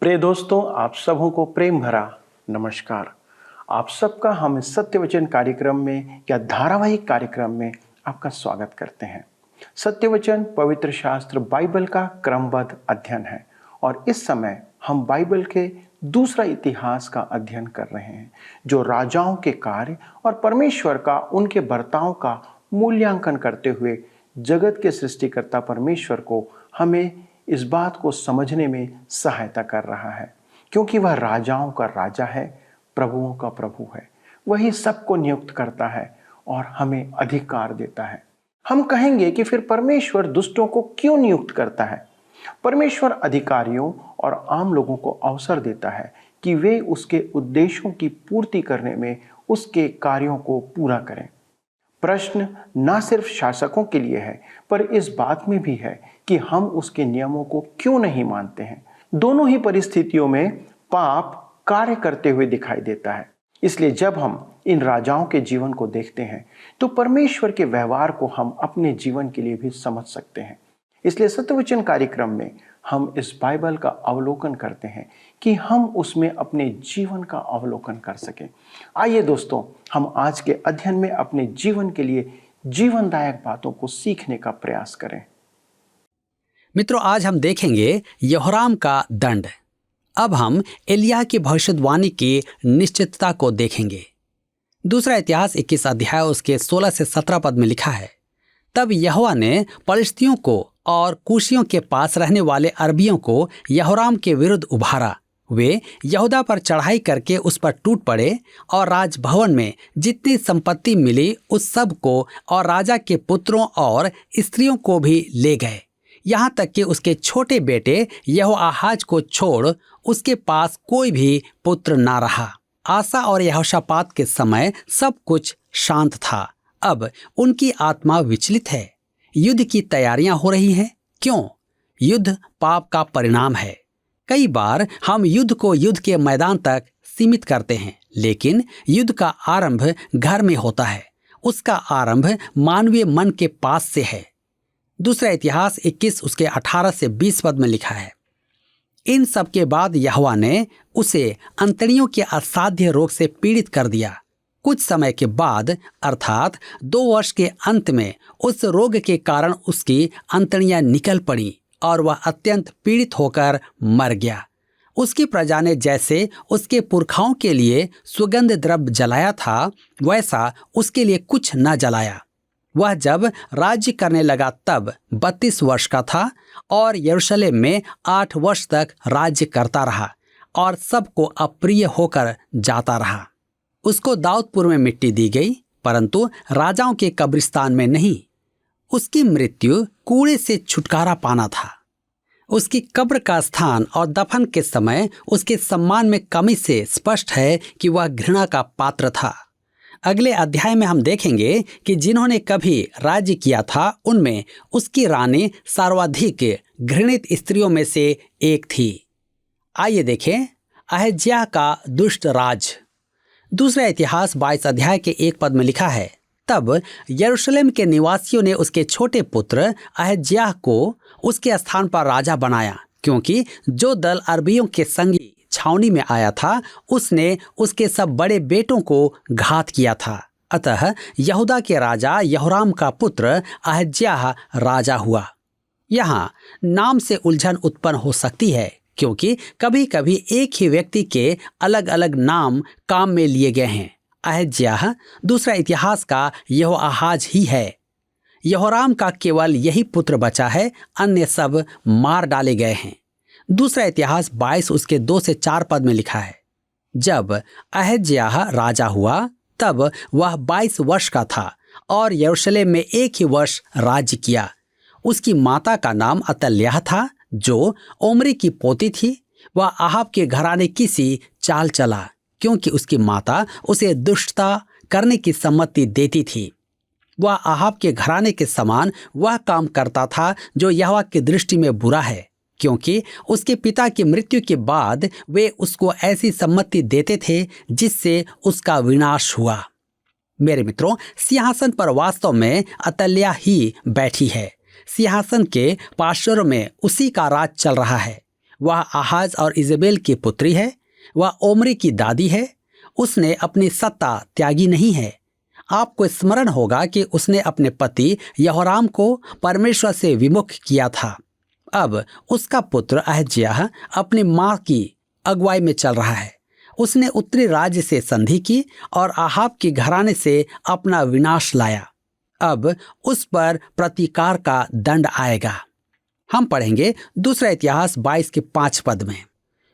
प्रिय दोस्तों, आप सबों को प्रेम भरा नमस्कार। आप सबका हम इस सत्य वचन कार्यक्रम में या धारावाहिक कार्यक्रम में आपका स्वागत करते हैं। सत्य वचन पवित्र शास्त्र बाइबल का क्रमबद्ध अध्ययन है और इस समय हम बाइबल के दूसरा इतिहास का अध्ययन कर रहे हैं, जो राजाओं के कार्य और परमेश्वर का उनके बर्ताव का मूल्यांकन करते हुए जगत के सृष्टिकर्ता परमेश्वर को हमें इस बात को समझने में सहायता कर रहा है, क्योंकि वह राजाओं का राजा है, प्रभुओं का प्रभु है। वही सबको नियुक्त करता है और हमें अधिकार देता है। हम कहेंगे कि फिर परमेश्वर दुष्टों को क्यों नियुक्त करता है? परमेश्वर अधिकारियों और आम लोगों को अवसर देता है कि वे उसके उद्देश्यों की पूर्ति करने में उसके कार्यों को पूरा करें। प्रश्न न सिर्फ शासकों के लिए है, पर इस बात में भी है कि हम उसके नियमों को क्यों नहीं मानते हैं। दोनों ही परिस्थितियों में पाप कार्य करते हुए दिखाई देता है। इसलिए जब हम इन राजाओं के जीवन को देखते हैं तो परमेश्वर के व्यवहार को हम अपने जीवन के लिए भी समझ सकते हैं। इसलिए सत्यवचन कार्यक्रम में हम इस बाइबल का अवलोकन करते हैं कि हम उसमें अपने जीवन का अवलोकन कर सकें। आइए दोस्तों, हम आज के अध्ययन में अपने जीवन के लिए जीवनदायक बातों को सीखने का प्रयास करें। मित्रों, आज हम देखेंगे यहोराम का दंड। अब हम एलिय्याह की भविष्यवाणी की निश्चितता को देखेंगे। दूसरा इतिहास 21 अध्याय उसके 16 से 17 पद में लिखा है, तब यहोवा ने पलिश्तियों को और कूशियों के पास रहने वाले अरबियों को यहोराम के विरुद्ध उभारा। वे यहूदा पर चढ़ाई करके उस पर टूट पड़े और राजभवन में जितनी संपत्ति मिली उस सब को और राजा के पुत्रों और स्त्रियों को भी ले गए, यहाँ तक कि उसके छोटे बेटे यहोआहाज को छोड़ उसके पास कोई भी पुत्र ना रहा। आसा और यहोशापात के समय सब कुछ शांत था। अब उनकी आत्मा विचलित है। युद्ध की तैयारियां हो रही हैं। क्यों? युद्ध पाप का परिणाम है। कई बार हम युद्ध को युद्ध के मैदान तक सीमित करते हैं, लेकिन युद्ध का आरंभ घर में होता है। उसका आरंभ मानवीय मन के पास से है। दूसरा इतिहास 21 उसके 18 से 20 पद में लिखा है, इन सब के बाद यहोवा ने उसे अंतड़ियों के असाध्य रोग से पीड़ित कर दिया। कुछ समय के बाद अर्थात 2 वर्ष के अंत में उस रोग के कारण उसकी अंतड़ियां निकल पड़ी और वह अत्यंत पीड़ित होकर मर गया। उसकी प्रजा ने जैसे उसके पुरखाओं के लिए सुगंध द्रव्य जलाया था, वैसा उसके लिए कुछ न जलाया। वह जब राज्य करने लगा तब 32 वर्ष का था और यरूशलेम में 8 वर्ष तक राज्य करता रहा और सबको अप्रिय होकर जाता रहा। उसको दाऊदपुर में मिट्टी दी गई, परंतु राजाओं के कब्रिस्तान में नहीं। उसकी मृत्यु कूड़े से छुटकारा पाना था। उसकी कब्र का स्थान और दफन के समय उसके सम्मान में कमी से स्पष्ट है कि वह घृणा का पात्र था। अगले अध्याय में हम देखेंगे कि जिन्होंने कभी राज्य किया था उनमें उसकी रानी सर्वाधिक घृणित स्त्रियों में से एक थी। आइए देखें अहज्याह का दुष्ट राज। दूसरा इतिहास 22 अध्याय के 1 पद में लिखा है, तब यरूशलेम के निवासियों ने उसके छोटे पुत्र अहज्याह को उसके स्थान पर राजा बनाया, क्योंकि जो दल अरबियों के संगी छावनी में आया था उसने उसके सब बड़े बेटों को घात किया था। अतः यहूदा के राजा यहोराम का पुत्र अहज्याह राजा हुआ। यहाँ नाम से उलझन उत्पन्न हो सकती है, क्योंकि कभी कभी एक ही व्यक्ति के अलग अलग नाम काम में लिए गए हैं। अहज्याह दूसरा इतिहास का यहोआहाज ही है। यहोराम का केवल यही पुत्र बचा है, अन्य सब मार डाले गए हैं। दूसरा इतिहास 22 उसके 2 से 4 पद में लिखा है, जब अहज्याह राजा हुआ तब वह 22 वर्ष का था और यरूशलेम में 1 ही वर्ष राज्य किया। उसकी माता का नाम अतल्याह था, जो ओमरी की पोती थी। वह आहाब के घराने की सी चाल चला, क्योंकि उसकी माता उसे दुष्टता करने की सम्मति देती थी। वह आहाब के घराने के समान वह काम करता था जो यहोवा की दृष्टि में बुरा है, क्योंकि उसके पिता की मृत्यु के बाद वे उसको ऐसी सम्मति देते थे जिससे उसका विनाश हुआ। मेरे मित्रों, सिंहासन पर वास्तव में अतल्याह ही बैठी है। सिंहासन के पार्श्व में उसी का राज चल रहा है। वह आहाज और इजेबेल की पुत्री है। वह ओमरी की दादी है। उसने अपनी सत्ता त्यागी नहीं है। आपको स्मरण होगा कि उसने अपने पति यहोराम को परमेश्वर से विमुख किया था। अब उसका पुत्र अहज्याह अपनी मां की अगुवाई में चल रहा है। उसने उत्तरी राज्य से संधि की और आहाब के घराने से अपना विनाश लाया। अब उस पर प्रतिकार का दंड आएगा। हम पढ़ेंगे दूसरा इतिहास 22 के 5 पद में।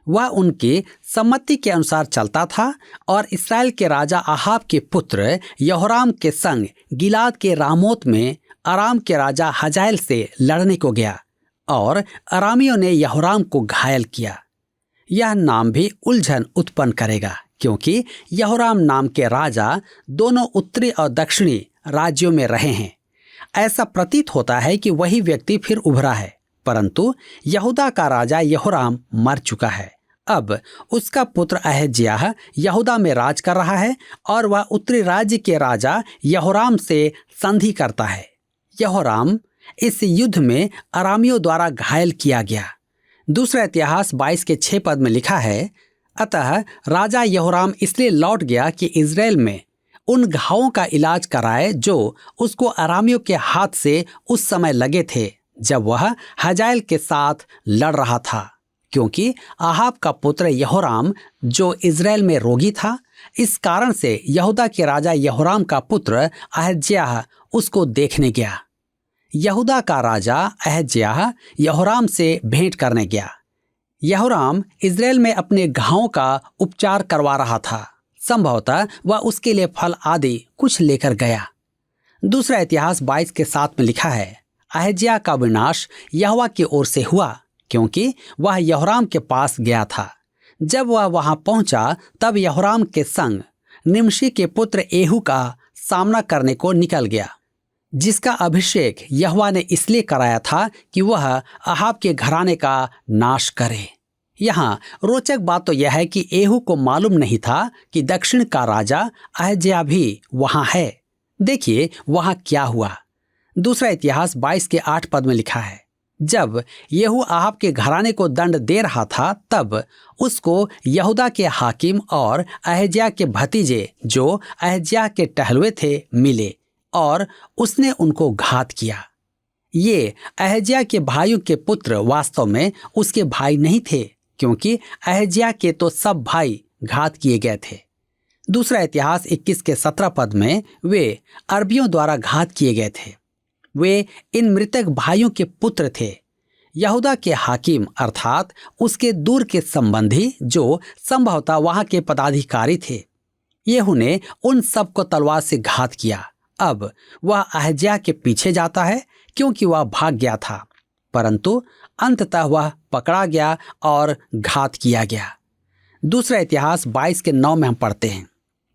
वह उनकी सम्मति के अनुसार चलता था और इस्राएल के राजा आहाब के पुत्र यहोराम के संग गिलाद के रामोत में अराम के राजा हजाएल से लड़ने को गया और अरामियों ने यहोराम को घायल किया। यह नाम भी उलझन उत्पन्न करेगा, क्योंकि यहोराम नाम के राजा दोनों उत्तरी और दक्षिणी राज्यों में रहे हैं। ऐसा प्रतीत होता है कि वही व्यक्ति फिर उभरा है, परंतु यहूदा का राजा यहोराम मर चुका है। अब उसका पुत्र अहज्याह यहूदा में राज कर रहा है और वह उत्तरी राज्य के राजा यहोराम से संधि करता है। यहोराम इस युद्ध में अरामियों द्वारा घायल किया गया। दूसरा इतिहास 22 के 6 पद में लिखा है, अतः राजा यहोराम इसलिए लौट गया कि इज़राइल में उन घावों का इलाज कराए जो उसको अरामियों के हाथ से उस समय लगे थे जब वह हजाएल के साथ लड़ रहा था, क्योंकि आहाब का पुत्र यहोराम जो इज़राइल में रोगी था, इस कारण से यहूदा के राजा यहोराम का पुत्र अहज्याह उसको देखने गया। यहूदा का राजा अहज्याह यहोराम से भेंट करने गया। यहोराम इज़राइल में अपने घावों का उपचार करवा रहा था। संभवतः वह उसके लिए फल आदि कुछ लेकर गया। दूसरा इतिहास 22 के 7 में लिखा है, अहज्याह का विनाश यहोवा की ओर से हुआ, क्योंकि वह यहोराम के पास गया था। जब वह वहां पहुंचा तब यहोराम के संग निमशी के पुत्र एहू का सामना करने को निकल गया, जिसका अभिषेक यहोवा ने इसलिए कराया था कि वह आहाब के घराने का नाश करे। यहाँ रोचक बात तो यह है कि एहू को मालूम नहीं था कि दक्षिण का राजा अहज्याह भी वहां है। देखिए वहां क्या हुआ। दूसरा इतिहास 22 के 8 पद में लिखा है, जब येहू आहाब के घराने को दंड दे रहा था तब उसको यहूदा के हाकिम और अहज्याह के भतीजे जो अहज्याह के टहलुए थे मिले और उसने उनको घात किया। ये अहज्याह के भाइयों के पुत्र वास्तव में उसके भाई नहीं थे, क्योंकि अहज्याह के तो सब भाई घात किए गए थे। दूसरा इतिहास 21 के 17 पद में वे अरबियों द्वारा घात किए गए थे। वे इन मृतक भाइयों के पुत्र थे। यहूदा के हाकिम अर्थात उसके दूर के संबंधी जो संभवतः वहां के पदाधिकारी थे, येहू ने उन सबको तलवार से घात किया। अब वह अहज्याह के पीछे जाता है क्योंकि वह भाग गया था, परंतु अंततः वह पकड़ा गया और घात किया गया। दूसरा इतिहास 22 के 9 में हम पढ़ते हैं,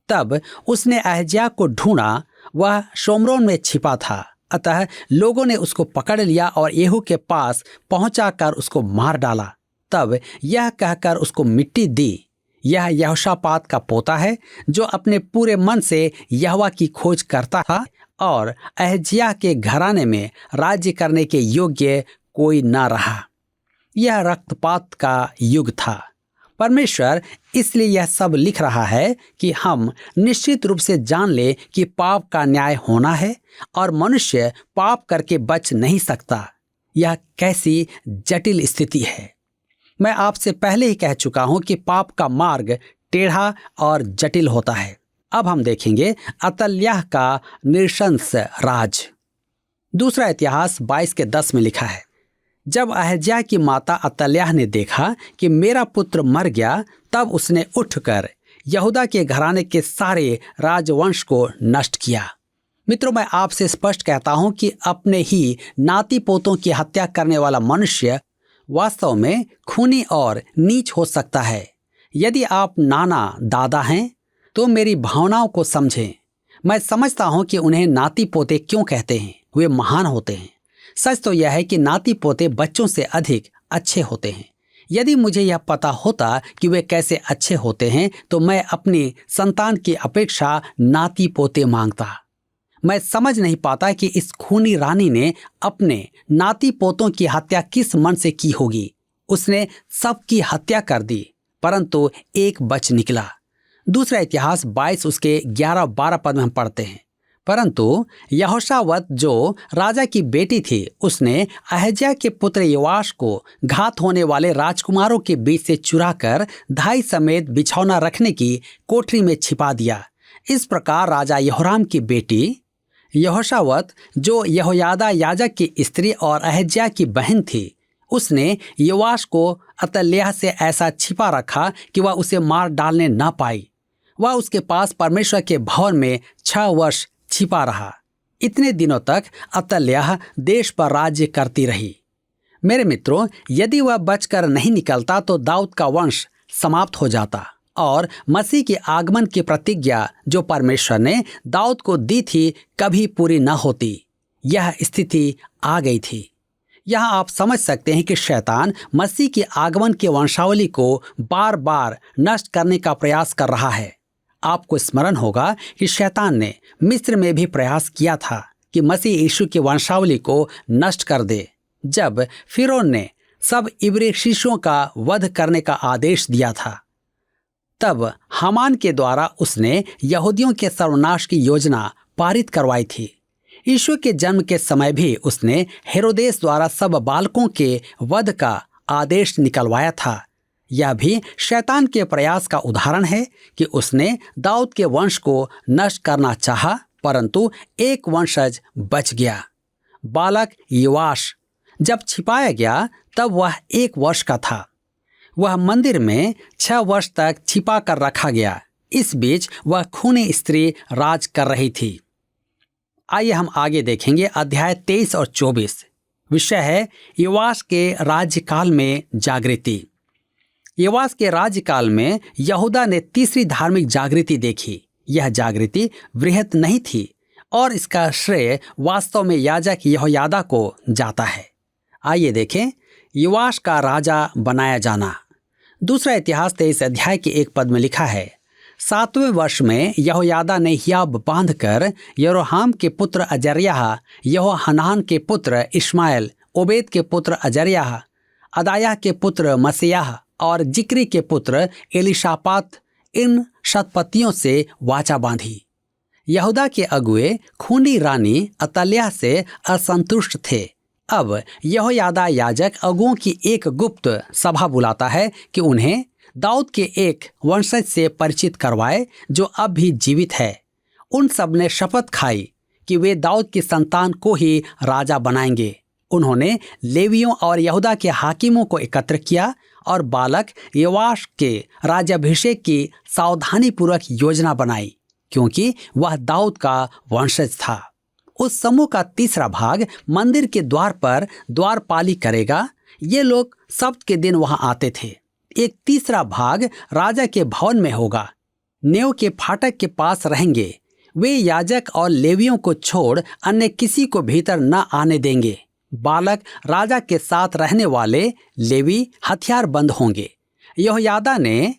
तब उसने अहज्याह को ढूंढा, वह शोम्रोन में छिपा था। अतः लोगों ने उसको पकड़ लिया और येहू के पास पहुंचाकर उसको मार डाला। तब यह कहकर उसको मिट्टी दी, यह यहोशापात का पोता है जो अपने पूरे मन से यहोवा की खोज करता था और अहज्याह के घराने में राज्य करने के योग्य कोई न रहा। यह रक्तपात का युग था। परमेश्वर इसलिए यह सब लिख रहा है कि हम निश्चित रूप से जान ले कि पाप का न्याय होना है और मनुष्य पाप करके बच नहीं सकता। यह कैसी जटिल स्थिति है। मैं आपसे पहले ही कह चुका हूं कि पाप का मार्ग टेढ़ा और जटिल होता है। अब हम देखेंगे अतल्याह का नृशंस राज। दूसरा इतिहास 22 के 10 में लिखा है, जब अहज्याह की माता अतल्याह ने देखा कि मेरा पुत्र मर गया, तब उसने उठकर यहूदा के घराने के सारे राजवंश को नष्ट किया। मित्रों, मैं आपसे स्पष्ट कहता हूं कि अपने ही नाती पोतों की हत्या करने वाला मनुष्य वास्तव में खूनी और नीच हो सकता है। यदि आप नाना दादा हैं तो मेरी भावनाओं को समझें। मैं समझता हूं कि उन्हें नाती पोते क्यों कहते हैं। वे महान होते हैं। सच तो यह है कि नाती पोते बच्चों से अधिक अच्छे होते हैं। यदि मुझे यह पता होता कि वे कैसे अच्छे होते हैं तो मैं अपनी संतान की अपेक्षा नाती पोते मांगता। मैं समझ नहीं पाता कि इस खूनी रानी ने अपने नाती पोतों की हत्या किस मन से की होगी उसने सबकी हत्या कर दी, परंतु एक बच निकला। दूसरा इतिहास 22 उसके 11-12 पद में हम पढ़ते हैं, परंतु यहोशावत जो राजा की बेटी थी, उसने अहज्या के पुत्र योआश को घात होने वाले राजकुमारों के बीच से चुराकर धाई समेत बिछौना रखने की कोठरी में छिपा दिया। इस प्रकार राजा यहोराम की बेटी यहोशावत, जो यहोयादा याजक की स्त्री और अहज्या की बहन थी, उसने योआश को अतल्याह से ऐसा छिपा रखा कि वह उसे मार डालने न पाई। वह उसके पास परमेश्वर के भवन में 6 वर्ष छिपा रहा। इतने दिनों तक अतल्याह देश पर राज्य करती रही। मेरे मित्रों, यदि वह बचकर नहीं निकलता तो दाऊद का वंश समाप्त हो जाता और मसीह के आगमन की प्रतिज्ञा जो परमेश्वर ने दाऊद को दी थी कभी पूरी न होती। यह स्थिति आ गई थी। यहाँ आप समझ सकते हैं कि शैतान मसीह के आगमन की वंशावली को बार बार नष्ट करने का प्रयास कर रहा है। आपको स्मरण होगा कि शैतान ने मिस्र में भी प्रयास किया था कि मसीह यीशु की वंशावली को नष्ट कर दे। जब फिरौन ने सब इब्री शिशुओं का वध करने का आदेश दिया था, तब हामान के द्वारा उसने यहूदियों के सर्वनाश की योजना पारित करवाई थी। यीशु के जन्म के समय भी उसने हेरोदेस द्वारा सब बालकों के वध का आदेश निकलवाया था। यह भी शैतान के प्रयास का उदाहरण है कि उसने दाऊद के वंश को नष्ट करना चाहा, परंतु एक वंशज बच गया। बालक योआश जब छिपाया गया तब वह 1 वर्ष का था। वह मंदिर में 6 वर्ष तक छिपा कर रखा गया। इस बीच वह खूनी स्त्री राज कर रही थी। आइए हम आगे देखेंगे। अध्याय 23 और 24 विषय है योआश के राज्यकाल में जागृति। योआश के राज्यकाल में यहूदा ने तीसरी धार्मिक जागृति देखी। यह जागृति वृहत नहीं थी और इसका श्रेय वास्तव में याजक यहोयादा को जाता है। आइए देखें योआश का राजा बनाया जाना। दूसरा इतिहास 23 अध्याय के 1 पद में लिखा है, 7वें वर्ष में यहोयादा ने हियाब बांधकर यरोहाम के पुत्र अजर्याह, यहोहनान के पुत्र इश्माएल, ओबेद के पुत्र अजर्याह, अदायाह के पुत्र मसीयाह और जिक्री के पुत्र एलीशापात, इन शतपतियों से वाचा बांधी। यहूदा के अगुए खूनी रानी अतल्याह से असंतुष्ट थे। अब यहोयादा याजक अगुओं की एक गुप्त सभा बुलाता है कि उन्हें दाऊद के एक वंशज से परिचित करवाए जो अब भी जीवित है। उन सब ने शपथ खाई कि वे दाऊद की संतान को ही राजा बनाएंगे। उन्होंने लेवियों और यहूदा के हाकिमों को एकत्र किया और बालक योआश के राज्याभिषेक की सावधानी पूर्वक योजना बनाई, क्योंकि वह दाऊद का वंशज था। उस समूह का तीसरा भाग मंदिर के द्वार पर द्वारपाली करेगा। ये लोग सब्त के दिन वहां आते थे। एक तीसरा भाग राजा के भवन में होगा। नेव के फाटक के पास रहेंगे। वे याजक और लेवियों को छोड़ अन्य किसी को भीतर न आने देंगे। बालक राजा के साथ रहने वाले लेवी हथियार बंद होंगे। यहोयादा ने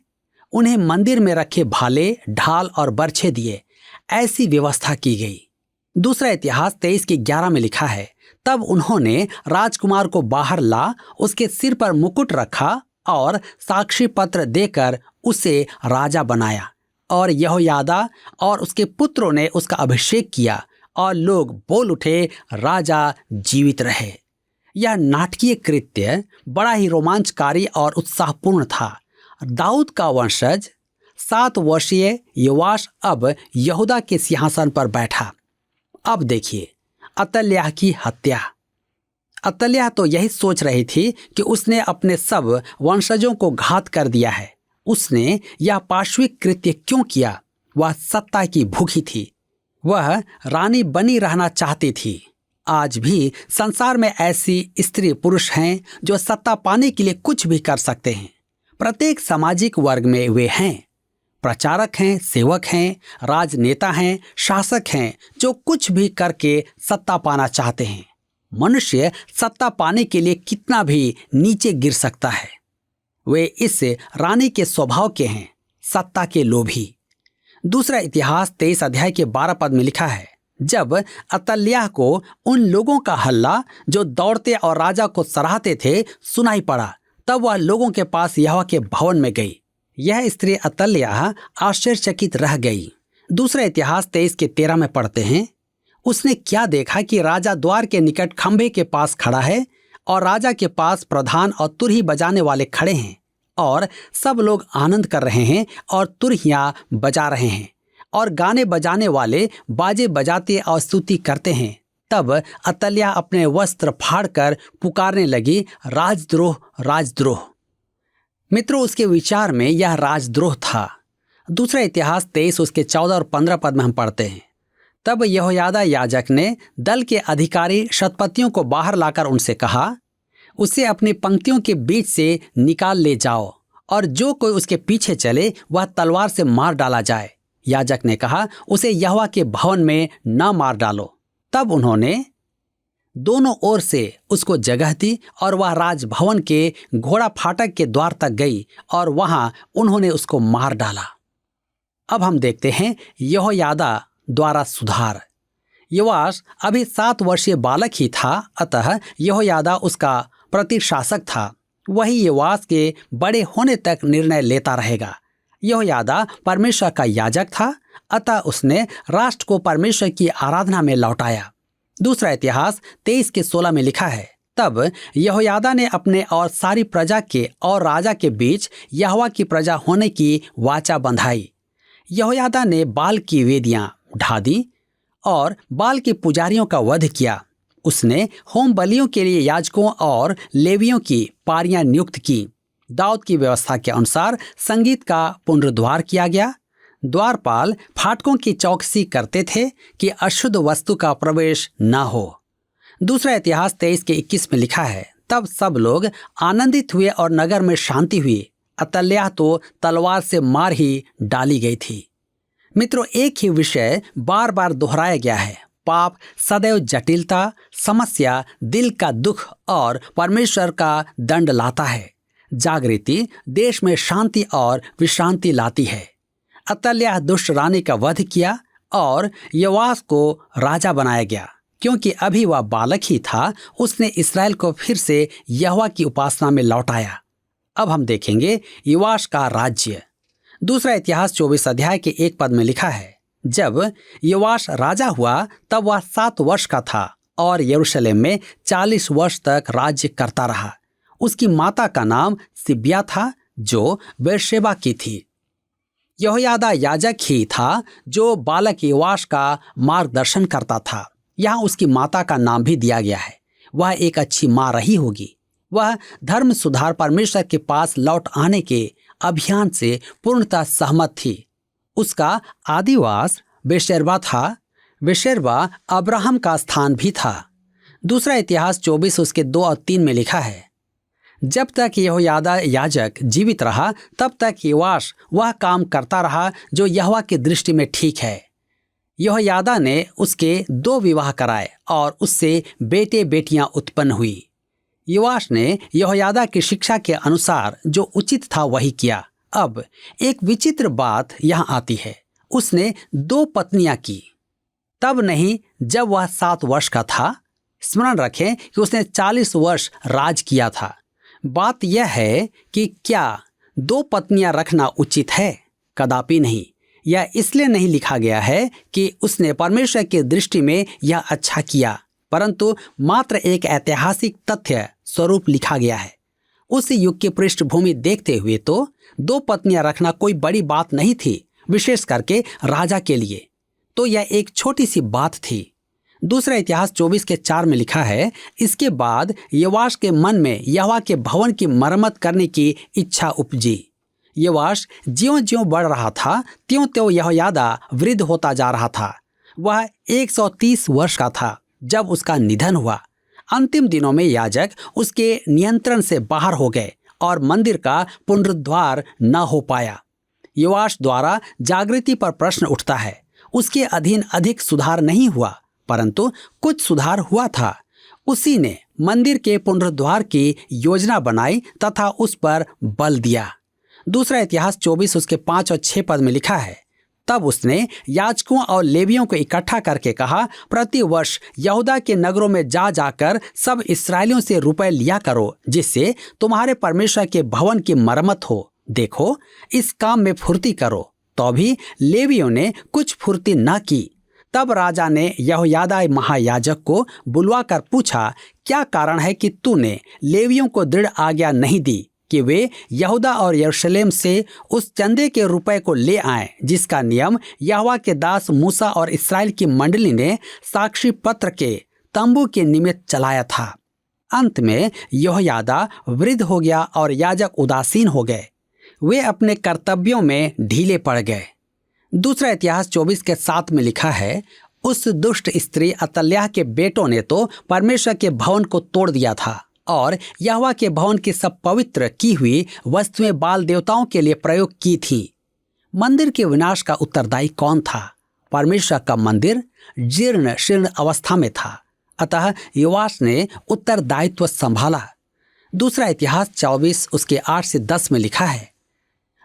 उन्हें मंदिर में रखे भाले, ढाल और बर्छे दिए। ऐसी व्यवस्था की गई। दूसरा इतिहास 23 के 11 में लिखा है, तब उन्होंने राजकुमार को बाहर ला, उसके सिर पर मुकुट रखा और साक्षी पत्र देकर उसे राजा बनाया। और यहोयादा और उसके पुत्रों ने उसका अभिषेक किया और लोग बोल उठे, राजा जीवित रहे। यह नाटकीय कृत्य बड़ा ही रोमांचकारी और उत्साहपूर्ण था। दाऊद का वंशज 7 वर्षीय योआश अब यहूदा के सिंहासन पर बैठा। अब देखिए अतल्याह की हत्या। अतल्याह तो यही सोच रही थी कि उसने अपने सब वंशजों को घात कर दिया है। उसने यह पाशविक कृत्य क्यों किया? वह सत्ता की भूखी थी। वह रानी बनी रहना चाहती थी। आज भी संसार में ऐसी स्त्री पुरुष हैं जो सत्ता पाने के लिए कुछ भी कर सकते हैं। प्रत्येक सामाजिक वर्ग में वे हैं। प्रचारक हैं, सेवक हैं, राजनेता हैं, शासक हैं, जो कुछ भी करके सत्ता पाना चाहते हैं। मनुष्य सत्ता पाने के लिए कितना भी नीचे गिर सकता है। वे इस रानी के स्वभाव के हैं, सत्ता के लोभी। दूसरा इतिहास 23 अध्याय के 12 पद में लिखा है, जब अतल्याह को उन लोगों का हल्ला जो दौड़ते और राजा को सराहते थे सुनाई पड़ा, तब वह लोगों के पास यहोवा के भवन में गई। यह स्त्री अतल्याह आश्चर्यचकित रह गई। दूसरा इतिहास 23:13 में पढ़ते हैं, उसने क्या देखा कि राजा द्वार के निकट खंभे के पास खड़ा है और राजा के पास प्रधान और तुरही बजाने वाले खड़े हैं और सब लोग आनंद कर रहे हैं और तुरहियां बजा रहे हैं और गाने बजाने वाले बाजे बजाते और स्तुति करते हैं। तब अतल्याह अपने वस्त्र फाड़कर पुकारने लगी, राजद्रोह, राजद्रोह। मित्रों, उसके विचार में यह राजद्रोह था। दूसरा इतिहास 23 उसके 14 और 15 पद में हम पढ़ते हैं, तब यहोयादा याजक ने दल के अधिकारी शतपतियों को बाहर लाकर उनसे कहा, उसे अपनी पंक्तियों के बीच से निकाल ले जाओ और जो कोई उसके पीछे चले वह तलवार से मार डाला जाए। याजक ने कहा, उसे यहोवा के भवन में न मार डालो। तब उन्होंने दोनों ओर से उसको जगह दी और वह राजभवन के घोड़ा फाटक के द्वार तक गई और वहां उन्होंने उसको मार डाला। अब हम देखते हैं यहोयादा द्वारा सुधार। योआश अभी 7 वर्षीय बालक ही था, अतः यहोयादा उसका प्रतिशासक था। वही योआश के बड़े होने तक निर्णय लेता रहेगा। यहोयादा परमेश्वर का याजक था, अतः उसने राष्ट्र को परमेश्वर की आराधना में लौटाया। दूसरा इतिहास 23:16 में लिखा है, तब यहोयादा ने अपने और सारी प्रजा के और राजा के बीच यहोवा की प्रजा होने की वाचा बंधाई। यहोयादा ने बाल की वेदियां ढा दी और बाल के पुजारियों का वध किया। उसने होम बलियों के लिए याजकों और लेवियों की पारियां नियुक्त की। दाऊद की व्यवस्था के अनुसार संगीत का पुनरुद्धार किया गया। द्वारपाल फाटकों की चौकसी करते थे कि अशुद्ध वस्तु का प्रवेश न हो। दूसरा इतिहास 23:21 में लिखा है, तब सब लोग आनंदित हुए और नगर में शांति हुई। अतल्याह तो तलवार से मार ही डाली गई थी। मित्रों, एक ही विषय बार बार दोहराया गया है। पाप सदैव जटिलता, समस्या, दिल का दुख और परमेश्वर का दंड लाता है। जागृति देश में शांति और विश्रांति लाती है। अतल्याह दुष्ट रानी का वध किया और योआश को राजा बनाया गया। क्योंकि अभी वह बालक ही था, उसने इस्राएल को फिर से यहोवा की उपासना में लौटाया। अब हम देखेंगे योआश का राज्य। दूसरा इतिहास 24 अध्याय के 1 पद में लिखा है, जब योआश राजा हुआ तब वह 7 वर्ष का था और यरूशलेम में 40 वर्ष तक राज्य करता रहा। उसकी माता का नाम सिबिया था, जो बेर्शेबा की थी। यहोयादा याजक ही था जो बालक योआश का मार्गदर्शन करता था। यहाँ उसकी माता का नाम भी दिया गया है। वह एक अच्छी माँ रही होगी। वह धर्म सुधार परमेश्वर के पास लौट आने के अभियान से पूर्णतः सहमत थी। उसका आदिवास बेशेरबा था। बेशेरबा अब्राहम का स्थान भी था। दूसरा इतिहास 24 उसके 2 और 3 में लिखा है, जब तक यहोयादा याजक जीवित रहा तब तक योआश वह काम करता रहा जो यहोवा की दृष्टि में ठीक है। यहोयादा ने उसके 2 विवाह कराए और उससे बेटे बेटियां उत्पन्न हुई। योआश ने यहोयादा की शिक्षा के अनुसार जो उचित था वही किया। अब एक विचित्र बात यहाँ आती है, उसने 2 पत्नियां की, तब नहीं जब वह 7 वर्ष का था। स्मरण रखें कि उसने 40 वर्ष राज किया था। बात यह है कि क्या 2 पत्नियां रखना उचित है? कदापि नहीं। यह इसलिए नहीं लिखा गया है कि उसने परमेश्वर की दृष्टि में यह अच्छा किया, परंतु मात्र एक ऐतिहासिक तथ्य स्वरूप लिखा गया है। उस युग की पृष्ठभूमि देखते हुए तो 2 पत्नियां रखना कोई बड़ी बात नहीं थी, विशेष करके राजा के लिए तो यह एक छोटी सी बात थी। दूसरा इतिहास 24 के 4 में लिखा है, इसके बाद योआश के मन में यहोवा के भवन की मरम्मत करने की इच्छा उपजी। योआश ज्यों-ज्यों बढ़ रहा था त्यों-त्यों यहोयादा वृद्ध होता जा रहा था। वह 130 वर्ष का था जब उसका निधन हुआ। अंतिम दिनों में याजक उसके नियंत्रण से बाहर हो गए और मंदिर का पुनरुद्धार न हो पाया। योआश द्वारा जागृति पर प्रश्न उठता है। उसके अधीन अधिक सुधार नहीं हुआ, परंतु कुछ सुधार हुआ था। उसी ने मंदिर के पुनरुद्धार की योजना बनाई तथा उस पर बल दिया। दूसरा इतिहास 24 उसके 5 और 6 पद में लिखा है, तब उसने याजकों और लेवियों को इकट्ठा करके कहा, प्रति वर्ष यहूदा के नगरों में जा जाकर सब इस्राएलियों से रुपए लिया करो, जिससे तुम्हारे परमेश्वर के भवन की मरम्मत हो। देखो, इस काम में फुर्ती करो। तो भी लेवियों ने कुछ फुर्ती न की। तब राजा ने यहोयादा महायाजक को बुलवाकर पूछा, क्या कारण है कि तूने लेवियों को दृढ़ आज्ञा नहीं दी कि वे यहूदा और यरूशलेम से उस चंदे के रुपए को ले आएं, जिसका नियम यहोवा के दास मूसा और इस्राएल की मंडली ने साक्षी पत्र के तंबू के निमित्त चलाया था। अंत में यहोयादा वृद्ध हो गया और याजक उदासीन हो गए। वे अपने कर्तव्यों में ढीले पड़ गए। दूसरा इतिहास 24:7 में लिखा है, उस दुष्ट स्त्री अतल्याह के बेटों ने तो परमेश्वर के भवन को तोड़ दिया था और यहोवा के भवन की सब पवित्र की हुई वस्तुएं बाल देवताओं के लिए प्रयोग की थी। मंदिर के विनाश का उत्तरदायी कौन था? परमेश्वर का मंदिर जीर्ण शीर्ण अवस्था में था, अतः योआश ने उत्तरदायित्व संभाला। दूसरा इतिहास 24 उसके 8 से 10 में लिखा है,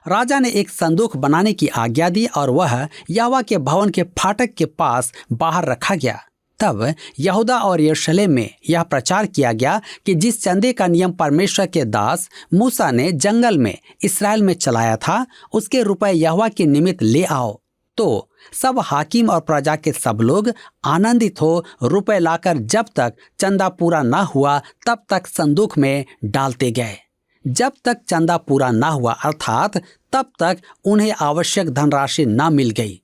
राजा ने एक संदूक बनाने की आज्ञा दी और वह यहोवा के भवन के फाटक के पास बाहर रखा गया। तब यहूदा और यरूशलेम में यह प्रचार किया गया कि जिस चंदे का नियम परमेश्वर के दास मूसा ने जंगल में इस्राएल में चलाया था, उसके रुपए यहोवा के निमित्त ले आओ। तो सब हाकिम और प्रजा के सब लोग आनंदित हो रुपए लाकर जब तक चंदा पूरा ना हुआ तब तक संदूक में डालते गए। जब तक चंदा पूरा ना हुआ अर्थात तब तक उन्हें आवश्यक धनराशि ना मिल गई।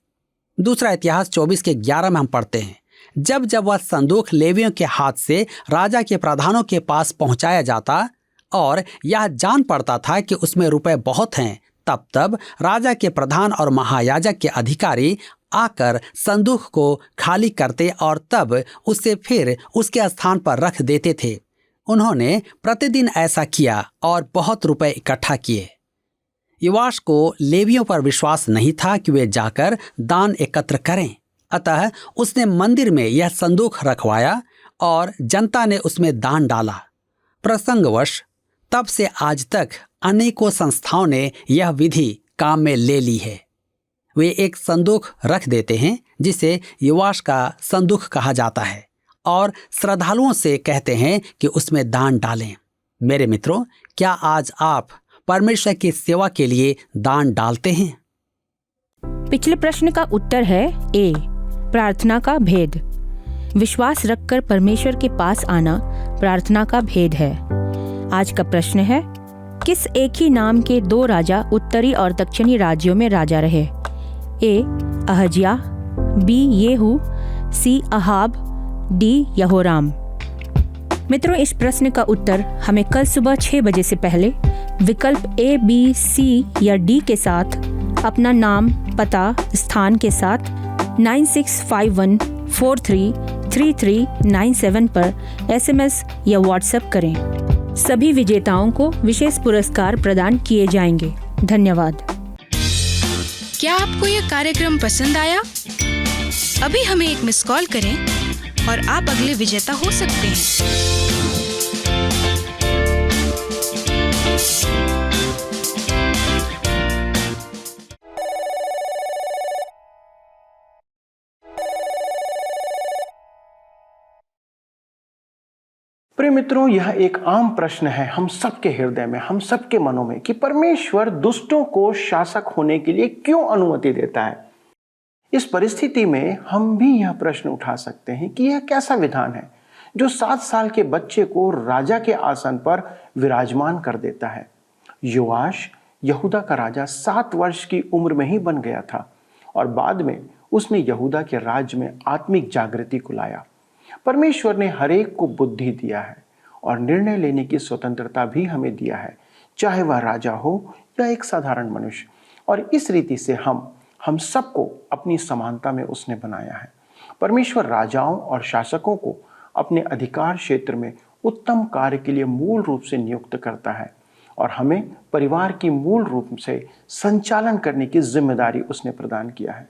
दूसरा इतिहास 24:11 में हम पढ़ते हैं, जब जब वह संदूक लेवियों के हाथ से राजा के प्रधानों के पास पहुंचाया जाता और यह जान पड़ता था कि उसमें रुपए बहुत हैं, तब तब राजा के प्रधान और महायाजक के अधिकारी आकर संदूक को खाली करते और तब उसे फिर उसके स्थान पर रख देते थे। उन्होंने प्रतिदिन ऐसा किया और बहुत रुपए इकट्ठा किए। योआश को लेवियों पर विश्वास नहीं था कि वे जाकर दान एकत्र करें, अतः उसने मंदिर में यह संदूक रखवाया और जनता ने उसमें दान डाला। प्रसंगवश तब से आज तक अनेकों संस्थाओं ने यह विधि काम में ले ली है। वे एक संदूक रख देते हैं जिसे योआश का संदूक कहा जाता है और श्रद्धालुओं से कहते हैं कि उसमें दान डालें। मेरे मित्रों, क्या आज आप परमेश्वर की सेवा के लिए दान डालते हैं? पिछले प्रश्न का उत्तर है ए, प्रार्थना का भेद। विश्वास रखकर परमेश्वर के पास आना प्रार्थना का भेद है। आज का प्रश्न है, किस एक ही नाम के 2 राजा उत्तरी और दक्षिणी राज्यों में राजा रहे? ए अहज्या, बी येहू, सी अहाब, डी यहोराम। मित्रों, इस प्रश्न का उत्तर हमें कल सुबह 6 बजे से पहले विकल्प ए, बी, सी या डी के साथ अपना नाम, पता, स्थान के साथ 9651433397 पर SMS या WhatsApp करें। सभी विजेताओं को विशेष पुरस्कार प्रदान किए जाएंगे। धन्यवाद। क्या आपको यह कार्यक्रम पसंद आया? अभी हमें एक मिस कॉल करें और आप अगले विजेता हो सकते हैं। प्रिय मित्रों, यह एक आम प्रश्न है हम सबके हृदय में, हम सबके मनों में कि परमेश्वर दुष्टों को शासक होने के लिए क्यों अनुमति देता है। इस परिस्थिति में हम भी यह प्रश्न उठा सकते हैं कि यह कैसा विधान है जो 7 साल के बच्चे को राजा के आसन पर विराजमान कर देता है। योआश यहूदा का राजा 7 वर्ष की उम्र में ही बन गया था और बाद में उसने यहूदा के राज्य में आत्मिक जागृति को लाया। परमेश्वर ने हर एक को बुद्धि दिया है और निर्णय लेने की स्वतंत्रता भी हमें दिया है, चाहे वह राजा हो या एक साधारण मनुष्य। और इस रीति से हम सबको अपनी समानता में उसने बनाया है। परमेश्वर राजाओं और शासकों को अपने अधिकार क्षेत्र में उत्तम कार्य के लिए मूल रूप से नियुक्त करता है और हमें परिवार की मूल रूप से संचालन करने की जिम्मेदारी उसने प्रदान किया है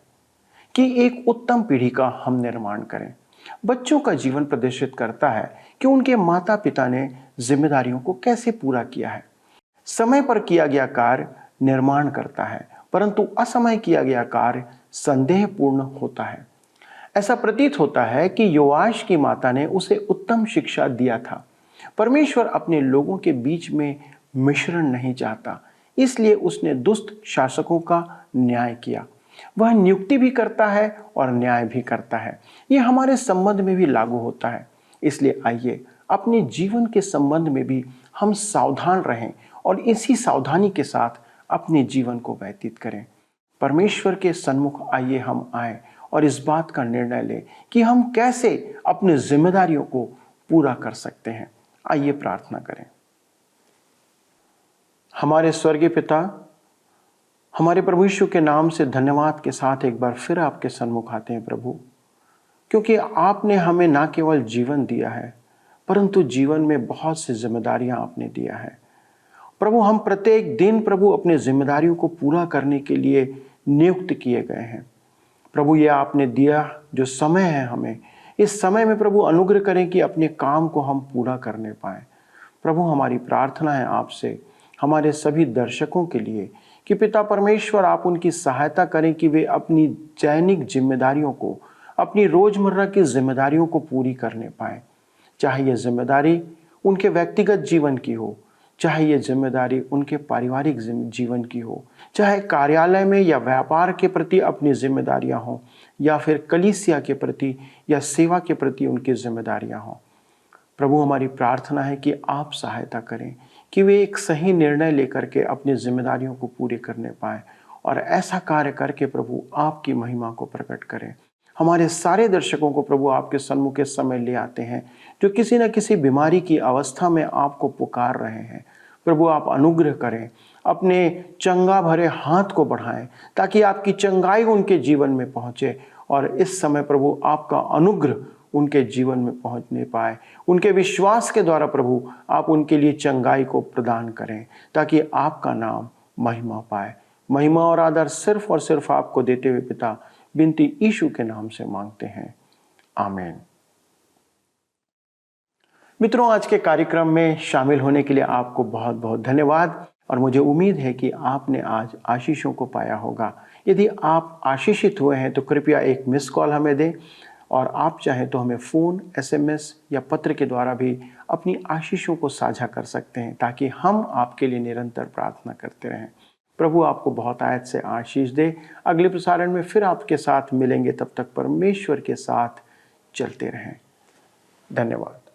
कि एक उत्तम पीढ़ी का हम निर्माण करें। बच्चों का जीवन प्रदर्शित करता है कि उनके माता पिता ने जिम्मेदारियों को कैसे पूरा किया है। समय पर किया गया कार्य निर्माण करता है, परंतु असमय किया गया कार्य संदेहपूर्ण होता है। ऐसा प्रतीत होता है कि योआश की माता ने उसे उत्तम शिक्षा दिया था। परमेश्वर अपने लोगों के बीच में मिश्रण नहीं चाहता, इसलिए उसने दुष्ट शासकों का न्याय किया। वह नियुक्ति भी करता है और न्याय भी करता है। यह हमारे संबंध में भी लागू होता है। इसलिए आइए अपने जीवन के संबंध में भी हम सावधान रहें और इसी सावधानी के साथ अपने जीवन को व्यतीत करें। परमेश्वर के सन्मुख आइए हम आए और इस बात का निर्णय लें कि हम कैसे अपनी जिम्मेदारियों को पूरा कर सकते हैं। आइए प्रार्थना करें। हमारे स्वर्गीय पिता, हमारे प्रभु यीशु के नाम से धन्यवाद के साथ एक बार फिर आपके सन्मुख आते हैं प्रभु, क्योंकि आपने हमें ना केवल जीवन दिया है परंतु जीवन में बहुत सी जिम्मेदारियां आपने दिया है। प्रभु, हम प्रत्येक दिन प्रभु अपनी जिम्मेदारियों को पूरा करने के लिए नियुक्त किए गए हैं। प्रभु, ये आपने दिया जो समय है हमें, इस समय में प्रभु अनुग्रह करें कि अपने काम को हम पूरा करने पाएं। प्रभु, हमारी प्रार्थना है आपसे हमारे सभी दर्शकों के लिए कि पिता परमेश्वर आप उनकी सहायता करें कि वे अपनी दैनिक जिम्मेदारियों को, अपनी रोजमर्रा की जिम्मेदारियों को पूरी करने पाएं। चाहे ये जिम्मेदारी उनके व्यक्तिगत जीवन की हो, चाहे ये जिम्मेदारी उनके पारिवारिक जीवन की हो, चाहे कार्यालय में या व्यापार के प्रति अपनी जिम्मेदारियां हों, या फिर कलीसिया के प्रति या सेवा के प्रति उनकी जिम्मेदारियां हों। प्रभु, हमारी प्रार्थना है कि आप सहायता करें कि वे एक सही निर्णय लेकर के अपनी जिम्मेदारियों को पूरे करने पाएं और ऐसा कार्य करके प्रभु आपकी महिमा को प्रकट करें। हमारे सारे दर्शकों को प्रभु आपके सन्मुख इस समय ले आते हैं जो किसी न किसी बीमारी की अवस्था में आपको पुकार रहे हैं। प्रभु, आप अनुग्रह करें, अपने चंगा भरे हाथ को बढ़ाएं ताकि आपकी चंगाई उनके जीवन में पहुंचे और इस समय प्रभु आपका अनुग्रह उनके जीवन में पहुंचने पाए। उनके विश्वास के द्वारा प्रभु आप उनके लिए चंगाई को प्रदान करें ताकि आपका नाम महिमा पाए। महिमा और आदर सिर्फ और सिर्फ आपको देते हुए पिता बिनती यीशु के नाम से मांगते हैं, आमीन। मित्रों, आज के कार्यक्रम में शामिल होने के लिए आपको बहुत बहुत धन्यवाद और मुझे उम्मीद है कि आपने आज आशीषों को पाया होगा। यदि आप आशीषित हुए हैं तो कृपया एक मिस कॉल हमें दें और आप चाहें तो हमें फ़ोन, SMS या पत्र के द्वारा भी अपनी आशीषों को साझा कर सकते हैं ताकि हम आपके लिए निरंतर प्रार्थना करते रहें। प्रभु आपको बहुत आयत से आशीष दे। अगले प्रसारण में फिर आपके साथ मिलेंगे, तब तक परमेश्वर के साथ चलते रहें। धन्यवाद।